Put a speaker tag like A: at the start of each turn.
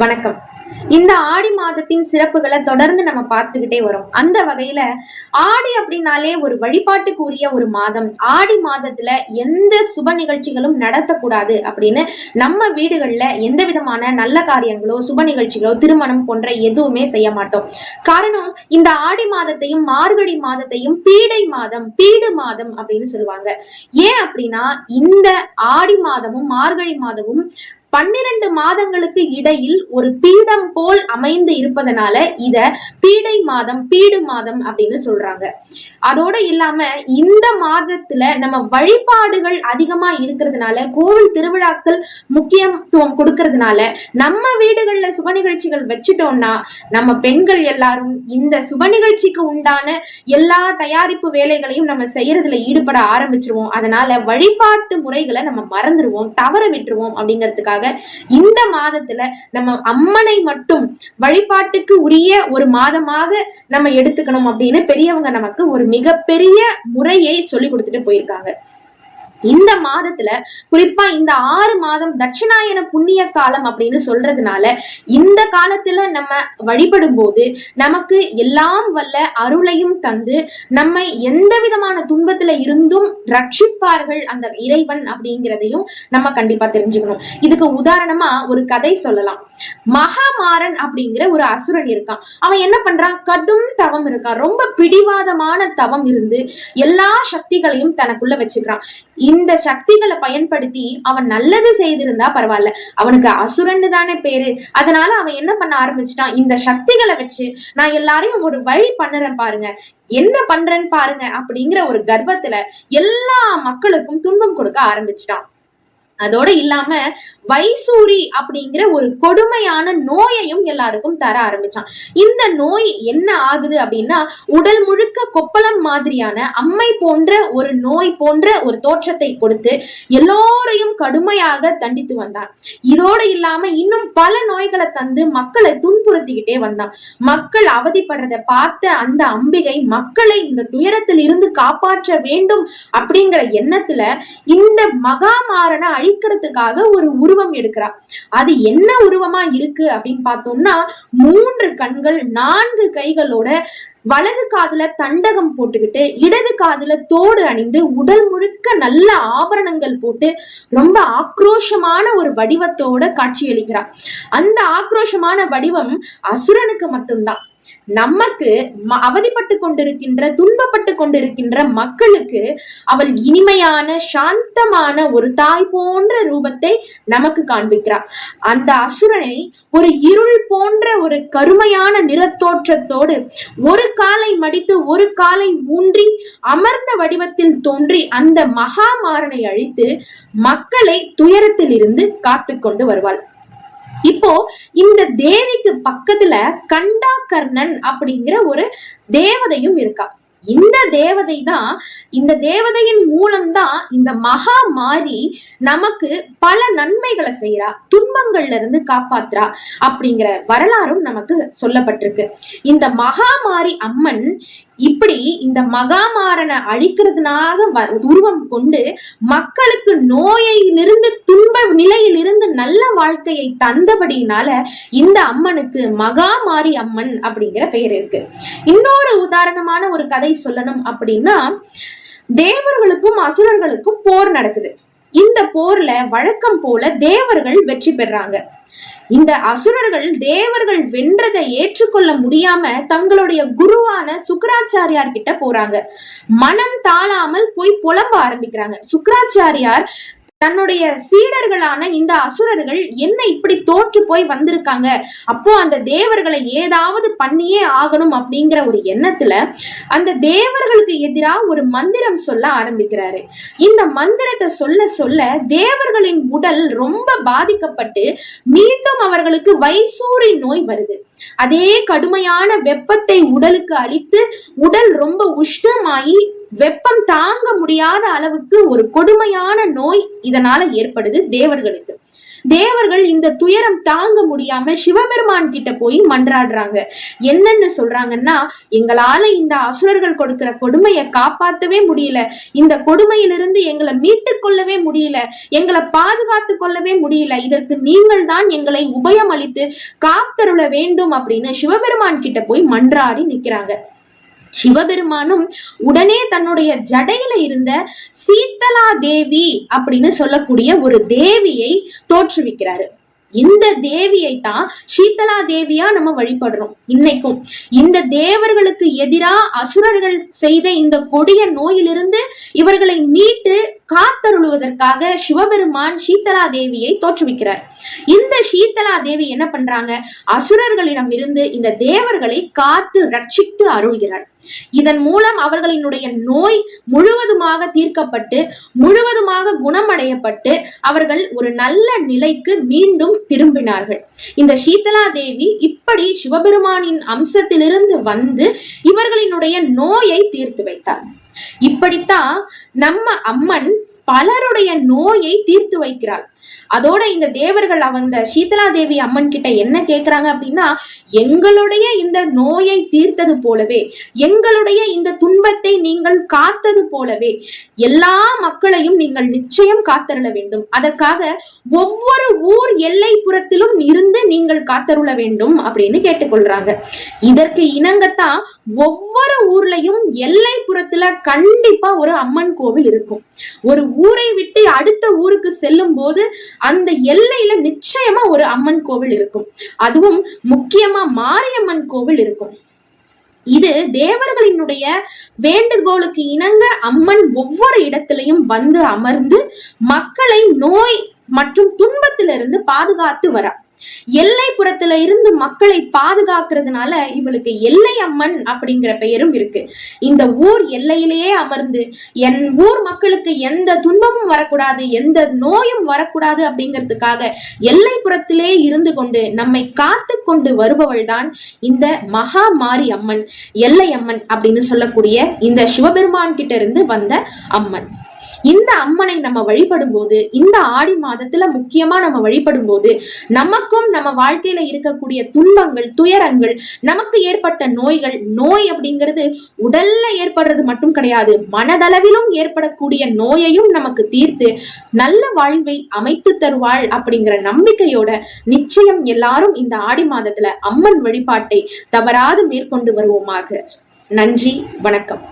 A: வணக்கம். இந்த ஆடி மாதத்தின் சிறப்புகளை தொடர்ந்து நம்ம பார்த்துக்கிட்டே வரோம். அந்த வகையில ஆடி அப்படின்னாலே ஒரு வழிபாட்டுக்குரிய ஒரு மாதம். ஆடி மாதத்துல எந்த சுப நிகழ்ச்சிகளும் நடத்தக்கூடாது அப்படின்னு நம்ம வீடுகள்ல எந்த விதமான நல்ல காரியங்களோ சுப நிகழ்ச்சிகளோ திருமணம் போன்ற எதுவுமே செய்ய மாட்டோம். காரணம், இந்த ஆடி மாதத்தையும் மார்கழி மாதத்தையும் பீடை மாதம், பீடு மாதம் அப்படின்னு சொல்லுவாங்க. ஏன் அப்படின்னா, இந்த ஆடி மாதமும் மார்கழி மாதமும் 12 மாதங்களுக்கு இடையில் ஒரு பீடம் போல் அமைந்து இருப்பதனால இத பீடை மாதம், பீடு மாதம் அப்படின்னு சொல்றாங்க. அதோட இல்லாம இந்த மாதத்துல நம்ம வழிபாடுகள் அதிகமா இருக்கிறதுனால, கோவில் திருவிழாக்கள் முக்கியத்துவம் கொடுக்கறதுனால, நம்ம வீடுகள்ல சுப நிகழ்ச்சிகள் வச்சுட்டோம்னா நம்ம பெண்கள் எல்லாரும் இந்த சுப நிகழ்ச்சிக்கு உண்டான எல்லா தயாரிப்பு வேலைகளையும் நம்ம செய்யறதுல ஈடுபட ஆரம்பிச்சிருவோம். அதனால வழிபாட்டு முறைகளை நம்ம மறந்துடுவோம், தவற விட்டுருவோம். அப்படிங்கிறதுக்காக இந்த மாதத்துல நம்ம அம்மனை மட்டும் வழிபாட்டுக்கு உரிய ஒரு மாதமாக நம்ம எடுத்துக்கணும் அப்படின்னு பெரியவங்க நமக்கு ஒரு மிகப்பெரிய முறையை சொல்லி கொடுத்துட்டு போயிருக்காங்க. இந்த மாதத்துல குறிப்பா இந்த 6 மாதம் தட்சிணாயன புண்ணிய காலம் அப்படின்னு சொல்றதுனால இந்த காலத்துல நம்ம வழிபடும் போது நமக்கு எல்லாம் வல்ல அருளையும் தந்து நம்மை எந்த விதமான துன்பத்துல இருந்தும் ரட்சிப்பார்கள் அந்த இறைவன் அப்படிங்கிறதையும் நம்ம கண்டிப்பா தெரிஞ்சுக்கணும். இதுக்கு உதாரணமா ஒரு கதை சொல்லலாம். மகாமாறன் அப்படிங்கிற ஒரு அசுரன் இருக்கான். அவன் என்ன பண்றான்? கடும் தவம் இருக்கான். ரொம்ப பிடிவாதமான தவம் இருந்து எல்லா சக்திகளையும் தனக்குள்ள வச்சுக்கிறான். இந்த சக்திகளை பயன்படுத்தி அவன் நல்லது செய்திருந்தா பரவாயில்ல, அவனுக்கு அசுரன்னு தானே பேரு. அதனால அவன் என்ன பண்ண ஆரம்பிச்சுட்டான்? இந்த சக்திகளை வச்சு நான் எல்லாரையும் ஒரு வழி பண்ணுறேன் பாருங்க, என்ன பண்றேன்னு பாருங்க அப்படிங்கிற ஒரு கர்வத்துல எல்லா மக்களுக்கும் துன்பம் கொடுக்க ஆரம்பிச்சிட்டான். அதோட இல்லாம வைசூரி அப்படிங்கிற ஒரு கொடுமையான நோயையும் எல்லாருக்கும் தர ஆரம்பிச்சான். இந்த நோய் என்ன ஆகுது அப்படின்னா, உடல் முழுக்க கொப்பளம் மாதிரியான அம்மை போன்ற ஒரு நோய் போன்ற ஒரு தோற்றத்தை கொடுத்து எல்லோரையும் கடுமையாக தண்டித்து வந்தான். இதோட இல்லாம இன்னும் பல நோய்களை தந்து மக்களை துன்புறுத்திக்கிட்டே வந்தான். மக்கள் அவதிப்படுறத பார்த்த அந்த அம்பிகை மக்களை இந்த துயரத்தில் இருந்து காப்பாற்ற வேண்டும் அப்படிங்கிற எண்ணத்துல இந்த மகாமாறனை அழிக்கிறதுக்காக ஒரு உருவம் எடுக்கிறா. அது என்ன உருவமா இருக்கு அப்படின்னு பார்த்தோம்னா, 3 கண்கள், 4 கைகளோட, வலது காதுல தண்டகம் போட்டுக்கிட்டு, இடது காதுல தோடு அணிந்து, உடல் முழுக்க நல்ல ஆபரணங்கள் போட்டு ரொம்ப ஆக்ரோஷமான ஒரு வடிவத்தோட காட்சியளிக்கிறார். அந்த ஆக்ரோஷமான வடிவம் அசுரனுக்கு மட்டும்தான். நமக்கு அவதிப்பட்டு கொண்டிருக்கின்ற, துன்பப்பட்டு கொண்டிருக்கின்ற மக்களுக்கு அவள் இனிமையான சாந்தமான ஒரு தாய் போன்ற ரூபத்தை நமக்கு காண்பிக்கிறார். அந்த அசுரனை ஒரு இருள் போன்ற ஒரு கருமையான நிறத்தோற்றத்தோடு ஒரு காலை மடித்து ஒரு காலை ஊன்றி அமர்ந்த வடிவத்தில் தோன்றி அந்த மகாமாறனை அழித்து மக்களை துயரத்தில் இருந்து காத்து கொண்டு வருவாள். இப்போ இந்த தேவிக்கு பக்கத்துல கண்டாகர்ணன் அப்படிங்கிற ஒரு தேவதையும் இருக்கா. இந்த தேவதை தான், இந்த தேவதையின் மூலம்தான் இந்த மகா மாறி நமக்கு பல நன்மைகளை செய்யறா, துன்பங்கள்ல இருந்து காப்பாத்துறா அப்படிங்கிற வரலாறும் நமக்கு சொல்லப்பட்டிருக்கு. இந்த மகா மாறி அம்மன் இப்படி இந்த மகாமாறனை அழிக்கிறதுனாக உருவம் கொண்டு மக்களுக்கு நோயிலிருந்து, துன்ப நிலையிலிருந்து நல்ல வாழ்க்கையை தந்தபடியினால இந்த அம்மனுக்கு மகாமாரி அம்மன் அப்படிங்கிற பெயர் இருக்கு. இன்னொரு உதாரணமான ஒரு கதை சொல்லணும் அப்படின்னா, தேவர்களுக்கும் அசுரர்களுக்கும் போர் நடக்குது. இந்த போர்ல வழக்கம் போல தேவர்கள் வெற்றி பெறாங்க. இந்த அசுரர்கள் தேவர்கள் வென்றதை ஏற்றுக்கொள்ள முடியாம தங்களுடைய குருவான சுக்கராச்சாரியார் கிட்ட போறாங்க. மனம் தாழாமல் போய் புலம்ப ஆரம்பிக்கிறாங்க. சுக்கராச்சாரியார் தன்னுடைய சீடர்களான இந்த அசுரர்கள் என்ன இப்படி தோற்று போய் வந்திருக்காங்க, அப்போ அந்த தேவர்களை ஏதாவது பண்ணியே ஆகணும் அப்படிங்கிற ஒரு எண்ணத்துல அந்த தேவர்களுக்கு எதிராக ஒரு மந்திரம் சொல்ல ஆரம்பிக்கிறாரு. இந்த மந்திரத்தை சொல்ல சொல்ல தேவர்களின் உடல் ரொம்ப பாதிக்கப்பட்டு மீண்டும் அவர்களுக்கு வைசூரி நோய் வருது. அதே கடுமையான வெப்பத்தை உடலுக்கு அளித்து உடல் ரொம்ப உஷ்ணமாயி வெப்பம் தாங்க முடியாத அளவுக்கு ஒரு கொடுமையான நோய் இதனால ஏற்படுது தேவர்களுக்கு. தேவர்கள் இந்த துயரம் தாங்க முடியாம சிவபெருமான் கிட்ட போய் மன்றாடுறாங்க. என்னன்னு சொல்றாங்கன்னா, எங்களால இந்த அசுரர்கள் கொடுக்கிற கொடுமையை காப்பாற்றவே முடியல, இந்த கொடுமையிலிருந்து எங்களை மீட்டுக் கொள்ளவே முடியல, எங்களை பாதுகாத்து கொள்ளவே முடியல, இதற்கு நீங்கள் தான் எங்களை உபயம் அளித்து காத்தருள வேண்டும் அப்படின்னு சிவபெருமான் கிட்ட போய் மன்றாடி நிக்கிறாங்க. சிவபெருமானும் உடனே தன்னுடைய ஜடையில இருந்த சீத்தலா தேவி அப்படின்னு சொல்லக்கூடிய ஒரு தேவியை தோற்றுவிக்கிறாரு. இந்த தேவியை தான் சீத்தலா தேவியா நம்ம வழிபடுறோம் இன்னைக்கும். இந்த தேவர்களுக்கு எதிரா அசுரர்கள் செய்த இந்த கொடிய நோயிலிருந்து இவர்களை மீட்டு காத்தருளுவதற்காக சிவபெருமான் சீத்தலா தேவியை தோற்றுவிக்கிறார். இந்த சீத்தலா தேவி என்ன பண்றாங்க, அசுரர்களிடம் இருந்து இந்த தேவர்களை காத்து ரட்சித்து அருள்கிறார். இதன் மூலம் அவர்களினுடைய நோய் முழுவதுமாக தீர்க்கப்பட்டு முழுவதுமாக குணமடையப்பட்டு அவர்கள் ஒரு நல்ல நிலைக்கு மீண்டும் திரும்பினார்கள். இந்த சீத்தலா தேவி இப்படி சிவபெருமானின் அம்சத்திலிருந்து வந்து இவர்களினுடைய நோயை தீர்த்து வைத்தார். இப்படித்தான் நம்ம அம்மன் பலருடைய நோயை தீர்த்து வைக்கிறாள். அதோட இந்த தேவர்கள் அந்த சீத்தலா தேவி அம்மன் கிட்ட என்ன கேக்குறாங்க அப்படின்னா, எங்களுடைய இந்த நோயை தீர்த்தது போலவே, எங்களுடைய இந்த துன்பத்தை நீங்கள் காத்தது போலவே எல்லா மக்களையும் நீங்கள் நிச்சயம் காத்தருள வேண்டும். அதற்காக ஒவ்வொரு ஊர் எல்லை புறத்திலும் இருந்து நீங்கள் காத்தருள வேண்டும் அப்படின்னு கேட்டுக்கொள்றாங்க. இதற்கு இணங்கத்தான் ஒவ்வொரு ஊர்லயும் எல்லை புறத்துல கண்டிப்பா ஒரு அம்மன் கோவில் இருக்கும். ஒரு ஊரை விட்டு அடுத்த ஊருக்கு செல்லும் போது அந்த எல்லையில நிச்சயமா ஒரு அம்மன் கோவில் இருக்கும். அதுவும் முக்கியமா மாரியம்மன் கோவில் இருக்கும். இது தேவர்களினுடைய வேண்டுகோளுக்கு இணங்க அம்மன் ஒவ்வொரு இடத்திலையும் வந்து அமர்ந்து மக்களை நோய் மற்றும் துன்பத்திலிருந்து பாதுகாத்து வரா. எல்லை புறத்துல இருந்து மக்களை பாதுகாக்கிறதுனால இவளுக்கு எல்லை அம்மன் அப்படிங்கிற பெயரும் இருக்கு. இந்த ஊர் எல்லையிலேயே அமர்ந்து என் ஊர் மக்களுக்கு எந்த துன்பமும் வரக்கூடாது, எந்த நோயும் வரக்கூடாது அப்படிங்கிறதுக்காக எல்லை புறத்திலே இருந்து கொண்டு நம்மை காத்து கொண்டு வருபவள் தான் இந்த மகா மாரி அம்மன், எல்லை அம்மன் அப்படின்னு சொல்லக்கூடிய இந்த சிவபெருமான் கிட்ட இருந்து வந்த அம்மன். இந்த அம்மனை நம்ம வழிபடும் போது, இந்த ஆடி மாதத்துல முக்கியமா நம்ம வழிபடும் போது நமக்கும் நம்ம வாழ்க்கையில இருக்கக்கூடிய துன்பங்கள், துயரங்கள், நமக்கு ஏற்பட்ட நோய்கள், நோய் அப்படிங்கிறது உடல்ல ஏற்படுறது மட்டும் கிடையாது, மனதளவிலும் ஏற்படக்கூடிய நோயையும் நமக்கு தீர்த்து நல்ல வாழ்வை அமைத்து தருவாள் அப்படிங்கிற நம்பிக்கையோட நிச்சயம் எல்லாரும் இந்த ஆடி மாதத்துல அம்மன் வழிபாட்டை தவறாது மேற்கொண்டு வருவோமாக. நன்றி, வணக்கம்.